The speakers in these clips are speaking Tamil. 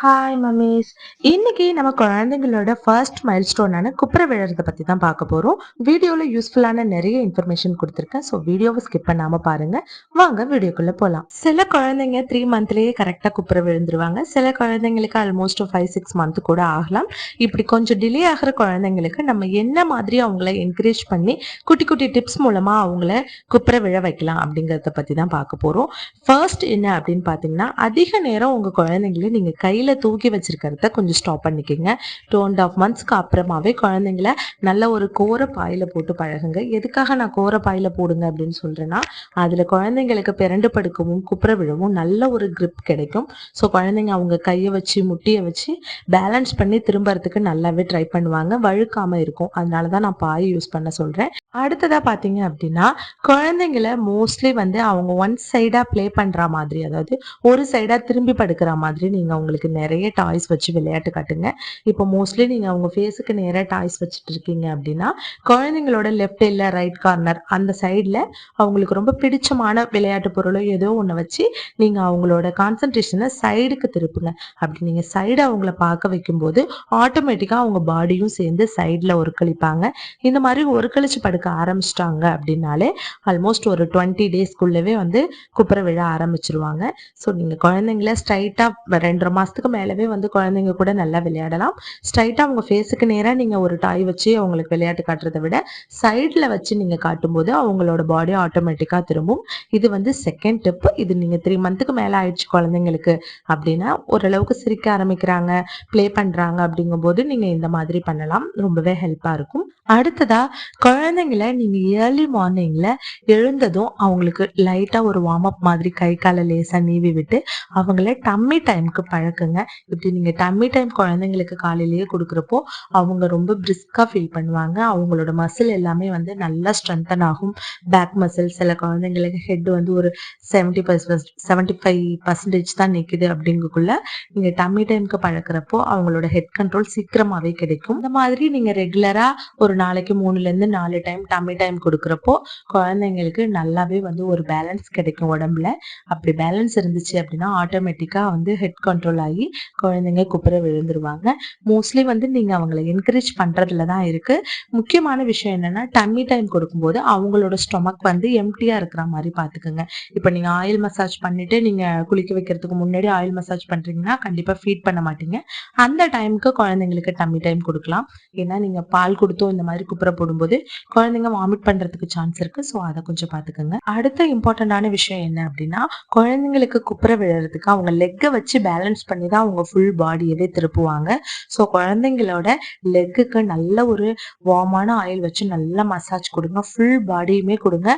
Hi mummies. இன்னைக்கு நம்ம குழந்தைங்களோட ஃபர்ஸ்ட் மைல்ஸ்டோனான குப்புற விழறத பத்தி தான் பார்க்க போறோம். வீடியோல யூஸ்ஃபுல்லான நிறைய இன்ஃபர்மேஷன் கொடுத்துருக்கேன். ஸோ வீடியோவை ஸ்கிப் பண்ணாம பாருங்க. வாங்க வீடியோக்குள்ள போலாம். சில குழந்தைங்க 3 மந்த்லயே கரெக்டா குப்புற விழுந்துருவாங்க. சில குழந்தைங்களுக்கு ஆல்மோஸ்ட் 5-6 மந்த் கூட ஆகலாம். இப்படி கொஞ்சம் டிலே ஆகிற குழந்தைங்களுக்கு நம்ம என்ன மாதிரி அவங்கள என்கரேஜ் பண்ணி குட்டி குட்டி டிப்ஸ் மூலமா அவங்கள குப்புற விழ வைக்கலாம் அப்படிங்கறத பத்தி தான் பார்க்க போறோம். ஃபர்ஸ்ட் என்ன அப்படின்னு பாத்தீங்கன்னா, அதிக நேரம் உங்க குழந்தைங்களை நீங்க கையில தூக்கி வச்சிருக்கிறத கொஞ்சம் ஸ்டாப் பண்ணிக்கோங்க. 2.5 மந்த்ஸ்க்கு அப்புறமாவே குழந்தைங்கள நல்ல ஒரு கோர பாயில போட்டு பழகுங்க. எதுக்காக நான் கோர பாயில போடுங்க அப்படின்னு சொல்றேன்னா, அதுல குழந்தைங்களுக்கு பிறண்டு படுக்கவும் குப்புற விழவும் நல்ல ஒரு கிரிப் கிடைக்கும். ஸோ குழந்தைங்க அவங்க கையை வச்சு முட்டியை வச்சு பேலன்ஸ் பண்ணி திரும்பறதுக்கு நல்லாவே ட்ரை பண்ணுவாங்க. வழுக்காம இருக்கும். அதனாலதான் நான் பாய் யூஸ் பண்ண சொல்றேன். அடுத்ததா பாத்தீங்க அப்படின்னா, குழந்தைங்களை மோஸ்ட்லி வந்து அவங்க ஒன் சைடா பிளே பண்ற மாதிரி, அதாவது ஒரு சைடா திரும்பி படுக்கிற மாதிரி நீங்க அவங்களுக்கு நிறைய டாய்ஸ் வச்சு விளையாட்டு காட்டுங்க. இப்போ மோஸ்ட்லி நீங்க அவங்க ஃபேஸுக்கு நேராக டாய்ஸ் வச்சுட்டு இருக்கீங்க அப்படின்னா, குழந்தைங்களோட லெஃப்ட் இல்லை ரைட் கார்னர் அந்த சைடில் அவங்களுக்கு ரொம்ப பிடிச்சமான விளையாட்டு பொருளோ ஏதோ ஒன்று வச்சு நீங்க அவங்களோட கான்சன்ட்ரேஷனை சைடுக்கு திருப்புங்க. அப்படி நீங்க சைடு அவங்கள பார்க்க வைக்கும்போது ஆட்டோமேட்டிக்கா அவங்க பாடியும் சேர்ந்து சைடில் ஒருக்களிப்பாங்க. இந்த மாதிரி ஒருக்களிச்சு படுக்க ஆரம்பிச்சிட்டாங்க அப்படின்னாலே ஆல்மோஸ்ட் ஒரு 20 டேஸ்க்குள்ளவே வந்து குப்புற விழ ஆரம்பிச்சிருவாங்க. ஸோ நீங்க குழந்தைங்கள ஸ்ட்ரைட்டா 2.5 மாசத்துக்கு மேலவே வந்து குழந்தைங்க கூட நல்லா விளையாடலாம். ஸ்ட்ரைட்டா அவங்க ஃபேஸுக்கு நேராக நீங்க ஒரு டாய் வச்சு அவங்களுக்கு விளையாட்டு காட்டுறதை விட சைடில் வச்சு நீங்க காட்டும்போது அவங்களோட பாடி ஆட்டோமேட்டிக்கா திரும்பும். இது வந்து செகண்ட் டிப். இது நீங்க 3 மந்த்துக்கு மேல ஆயிடுச்சு குழந்தைங்களுக்கு அப்படின்னா, ஓரளவுக்கு சிரிக்க ஆரம்பிக்கிறாங்க, பிளே பண்றாங்க அப்படிங்கும்போது நீங்க இந்த மாதிரி பண்ணலாம். ரொம்பவே ஹெல்ப்பா இருக்கும். அடுத்ததா குழந்தைங்கள நீங்க ஏர்லி மார்னிங்ல எழுந்ததும் அவங்களுக்கு லைட்டா ஒரு வார்ம் அப் மாதிரி கை காலை லேசா நீவி விட்டு அவங்கள டம்மி டைம்க்கு பழக்குங்க. இப்படி நீங்க டம்மி டைம் குழந்தைங்களுக்கு காலையிலேயே கொடுக்குறப்போ அவங்க ரொம்ப பிரிஸ்கா ஃபீல் பண்ணுவாங்க. அவங்களோட மசில் எல்லாமே வந்து நல்லா ஸ்ட்ரென்தன் ஆகும். பேக் மசில், சில குழந்தைங்களுக்கு ஹெட் வந்து ஒரு 75% தான் நிக்குது. அப்படிங்கக்குள்ள நீங்க டம்மி டைம்க்கு பழக்கிறப்போ அவங்களோட ஹெட் கண்ட்ரோல் சீக்கிரமாவே கிடைக்கும். இந்த மாதிரி நீங்க ரெகுலரா ஒரு நாளைக்கு 3-4 டைம் டம்மி டைம் கொடுக்குறப்போ குழந்தைங்களுக்கு நல்லாவே வந்து ஒரு பேலன்ஸ் கிடைக்கும் உடம்புல. அப்படி பேலன்ஸ் இருந்துச்சு அப்படின்னா ஆட்டோமேட்டிக்கா வந்து ஹெட் கண்ட்ரோல் ஆகி குழந்தைங்க குப்புற விழுந்துருவாங்க. மோஸ்ட்லி வந்து நீங்க அவங்களை என்கரேஜ் பண்றதுல தான் இருக்கு. முக்கியமான விஷயம் என்னன்னா, டம்மி டைம் கொடுக்கும்போது அவங்களோட ஸ்டொமக் வந்து எம்டியா இருக்கிற மாதிரி பாத்துக்கோங்க. இப்ப நீங்க ஆயில் மசாஜ் பண்ணிட்டு நீங்க குளிக்க வைக்கிறதுக்கு முன்னாடி ஆயில் மசாஜ் பண்றீங்கன்னா கண்டிப்பா ஃபீட் பண்ண மாட்டீங்க. அந்த டைமுக்கு குழந்தைங்களுக்கு டம்மி டைம் கொடுக்கலாம். ஏன்னா நீங்க பால் கொடுத்தோ இந்த மாதிரி குப்புற போடும்போது குழந்தைங்க வாமிட் பண்றதுக்கு சான்ஸ் இருக்கு. ஸோ அதை கொஞ்சம் பாத்துக்கோங்க. அடுத்த இம்பார்ட்டன்டான விஷயம் என்ன அப்படின்னா, குழந்தைங்களுக்கு குப்புற விழறதுக்கு அவங்க லெக்கை வச்சு பேலன்ஸ் பண்ணி தான் அவங்க ஃபுல் பாடியவே திருப்புவாங்க. ஸோ குழந்தைங்களோட லெக்குக்கு நல்ல ஒரு வார்மான ஆயில் வச்சு நல்லா மசாஜ் கொடுங்க. ஃபுல் பாடியுமே கொடுங்க.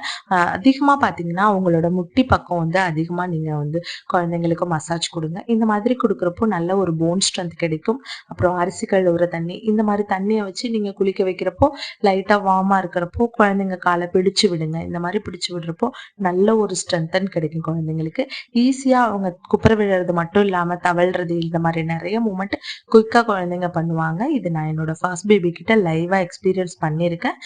அதிகமாக பார்த்தீங்கன்னா அவங்களோட முட்டி பக்கம் வந்து அதிகமாக நீங்கள் வந்து குழந்தைங்களுக்கு மசாஜ் கொடுங்க. இந்த மாதிரி கொடுக்குறப்போ நல்ல ஒரு போன் ஸ்ட்ரென்த் கிடைக்கும். அப்புறம் அரிசி கழுவுற தண்ணி, இந்த மாதிரி தண்ணியை வச்சு நீங்கள் குளிக்க வைக்கிறப்போ லைட்டாக வார்மாக இருக்கிறப்போ குழந்தைங்க காலை பிடிச்சு விடுங்க. இந்த மாதிரி பிடிச்சு விடுறப்போ நல்ல ஒரு ஸ்ட்ரென்தன் கிடைக்கும் குழந்தைங்களுக்கு. ஈஸியா அவங்க குப்புற விழுறது மட்டும் இல்லாம தவழ்றது, இந்த மாதிரி நிறைய மூமெண்ட் குயிக்கா குழந்தைங்க பண்ணுவாங்க. இது நான் என்னோட ஃபர்ஸ்ட் பேபி கிட்ட லைவா எக்ஸ்பீரியன்ஸ் பண்ணியிருக்கேன்.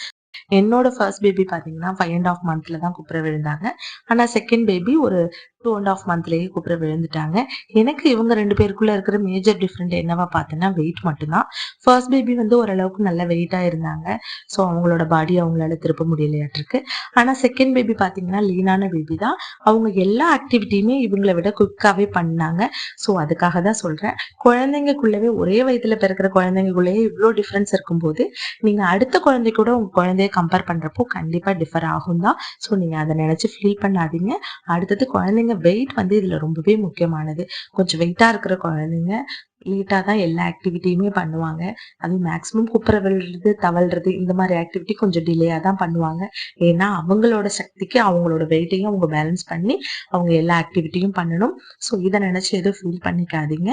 என்னோட ஃபர்ஸ்ட் பேபி பாத்தீங்கன்னா 5.5 மந்த்ல தான் குப்புற விழுந்தாங்க. ஆனா செகண்ட் பேபி ஒரு 2.5 மந்த்லயே குப்புற விழுந்துட்டாங்க. எனக்கு இவங்க 2 பேருக்குள்ள இருக்கிற மேஜர் டிஃப்ரெண்ட் என்னவா பார்த்தேன்னா வெயிட் மட்டும்தான். ஃபர்ஸ்ட் பேபி வந்து ஓரளவுக்கு நல்ல வெயிட்டா இருந்தாங்க. ஸோ அவங்களோட பாடி அவங்களால திருப்ப முடியலையாட்டிருக்கு. ஆனா செகண்ட் பேபி பாத்தீங்கன்னா லீனான பேபி தான். அவங்க எல்லா ஆக்டிவிட்டியுமே இவங்களை விட குயிக்காவே பண்ணாங்க. ஸோ அதுக்காக தான் சொல்றேன். குழந்தைங்களுக்குள்ளவே ஒரே வயதுல பிறக்கிற குழந்தைங்களுக்குள்ளேயே இவ்வளோ டிஃப்ரென்ஸ் இருக்கும்போது நீங்க அடுத்த குழந்தை கூட உங்க குழந்தைய கம்பேர் பண்றப்போ கண்டிப்பா டிஃபர் ஆகும் தான். ஸோ நீங்க அதை நினைச்சு ஃபீல் பண்ணாதீங்க. அடுத்தது குழந்தைங்க வெயிட் வந்து இதுல ரொம்பவே முக்கியமானது. கொஞ்சம் வெயிட்டா இருக்கிற குழந்தைங்க லேட்டா தான் எல்லா ஆக்டிவிட்டியுமே பண்ணுவாங்க. அது மேக்சிமம் குப்புற விழுறது, தவழ்றது, இந்த மாதிரி ஆக்டிவிட்டி கொஞ்சம் டிலேயா தான் பண்ணுவாங்க. ஏன்னா அவங்களோட சக்திக்கு அவங்களோட வெயிட்டையும் அவங்க பேலன்ஸ் பண்ணி அவங்க எல்லா ஆக்டிவிட்டியும் பண்ணணும். ஸோ இதை நினைச்சு எதுவும் ஃபீல் பண்ணிக்காதீங்க.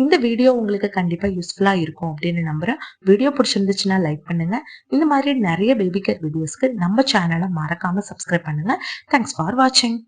இந்த வீடியோ உங்களுக்கு கண்டிப்பா யூஸ்ஃபுல்லா இருக்கும் அப்படின்னு நம்புறேன். வீடியோ பிடிச்சிருந்துச்சுன்னா லைக் பண்ணுங்க. இந்த மாதிரி நிறைய பேபி கேர் வீடியோஸ்க்கு நம்ம சேனலை மறக்காம சப்ஸ்கிரைப் பண்ணுங்க. தேங்க்ஸ் ஃபார் வாட்சிங்.